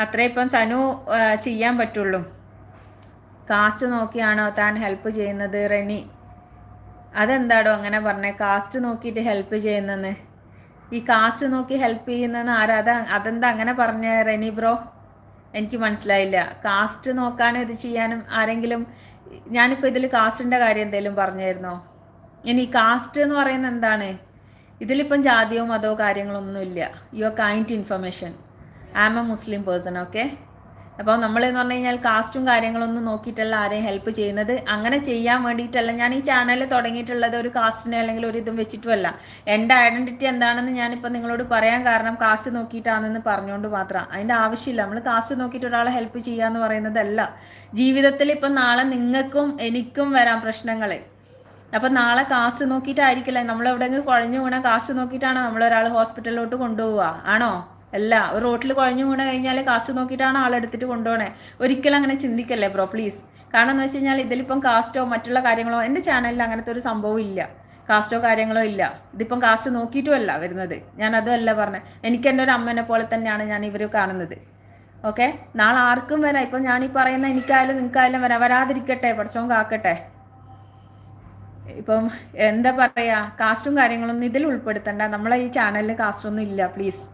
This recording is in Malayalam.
അത്രേ ഇപ്പം സനു ചെയ്യാൻ പറ്റുള്ളൂ. കാസ്റ്റ് നോക്കിയാണോ താൻ ഹെൽപ്പ് ചെയ്യുന്നത് റെനി? അതെന്താടോ അങ്ങനെ പറഞ്ഞേ, കാസ്റ്റ് നോക്കിയിട്ട് ഹെൽപ്പ് ചെയ്യുന്നെന്ന്? ഈ കാസ്റ്റ് നോക്കി ഹെൽപ്പ് ചെയ്യുന്നെന്ന് ആരാ? അതെന്താ അങ്ങനെ പറഞ്ഞ റെനി ബ്രോ? എനിക്ക് മനസ്സിലായില്ല. കാസ്റ്റ് നോക്കാനും ഇത് ചെയ്യാനും ആരെങ്കിലും, ഞാനിപ്പോൾ ഇതിൽ കാസ്റ്റിൻ്റെ കാര്യം എന്തെങ്കിലും പറഞ്ഞായിരുന്നോ? ഇനി കാസ്റ്റ് എന്ന് പറയുന്നത് എന്താണ്? ഇതിലിപ്പം ജാതിയോ മതമോ കാര്യങ്ങളൊന്നുമില്ല. You are kind information. I am a Muslim person, okay? അപ്പോൾ നമ്മളെന്ന് പറഞ്ഞു കഴിഞ്ഞാൽ കാസ്റ്റും കാര്യങ്ങളൊന്നും നോക്കിയിട്ടല്ല ആരെയും ഹെൽപ്പ് ചെയ്യുന്നത്. അങ്ങനെ ചെയ്യാൻ വേണ്ടിയിട്ടല്ല ഞാൻ ഈ ചാനൽ തുടങ്ങിയിട്ടുള്ളത്. ഒരു കാസ്റ്റിനെ അല്ലെങ്കിൽ ഒരു ഇതും വെച്ചിട്ടുമല്ല. എൻ്റെ ഐഡൻറ്റിറ്റി എന്താണെന്ന് ഞാനിപ്പോൾ നിങ്ങളോട് പറയാൻ കാരണം കാസ്റ്റ് നോക്കിയിട്ടാണെന്ന് പറഞ്ഞുകൊണ്ട് മാത്രം. അതിൻ്റെ ആവശ്യമില്ല. നമ്മൾ കാസ്റ്റ് നോക്കിയിട്ട് ഒരാളെ ഹെൽപ്പ് ചെയ്യുക എന്ന് പറയുന്നതല്ല. ജീവിതത്തിൽ ഇപ്പം നാളെ നിങ്ങൾക്കും എനിക്കും വരാം പ്രശ്നങ്ങൾ. അപ്പം നാളെ കാസ്റ്റ് നോക്കിയിട്ടായിരിക്കില്ല നമ്മൾ എവിടെയെങ്കിലും കുഴഞ്ഞു വീണാൽ കാസ്റ്റ് നോക്കിയിട്ടാണ് നമ്മളൊരാൾ ഹോസ്പിറ്റലിലോട്ട് കൊണ്ടുപോവുക? ആണോ? അല്ല. ഒരു റോട്ടിൽ കുഴഞ്ഞു വീണ് കഴിഞ്ഞാൽ കാസ്റ്റ് നോക്കിയിട്ടാണ് ആളെടുത്തിട്ട് കൊണ്ടുപോകണേ. ഒരിക്കലും അങ്ങനെ ചിന്തിക്കല്ലേ ബ്രോ, പ്ലീസ്. കാരണം എന്ന് വെച്ച് കഴിഞ്ഞാൽ ഇതിലിപ്പം കാസ്റ്റോ മറ്റുള്ള കാര്യങ്ങളോ എൻ്റെ ചാനലിൽ അങ്ങനത്തെ ഒരു സംഭവം ഇല്ല. കാസ്റ്റോ കാര്യങ്ങളോ ഇല്ല. ഇതിപ്പം കാസ്റ്റ് നോക്കിയിട്ടുമല്ല വരുന്നത്. ഞാൻ അതുമല്ല പറഞ്ഞത്. എനിക്ക് എൻ്റെ ഒരു അമ്മേനെ പോലെ തന്നെയാണ് ഞാൻ ഇവർ കാണുന്നത്. ഓക്കെ? നാളെ ആർക്കും വരാം. ഇപ്പം ഞാനീ പറയുന്ന എനിക്കായാലും നിങ്ങൾക്കായാലും വരാം. വരാതിരിക്കട്ടെ, പടച്ചോൻ കാക്കട്ടെ. ഇപ്പം എന്താ പറയുക, കാസ്റ്റും കാര്യങ്ങളൊന്നും ഇതിൽ ഉൾപ്പെടുത്തണ്ട. നമ്മളെ ഈ ചാനലിൽ കാസ്റ്റൊന്നും ഇല്ല, പ്ലീസ്.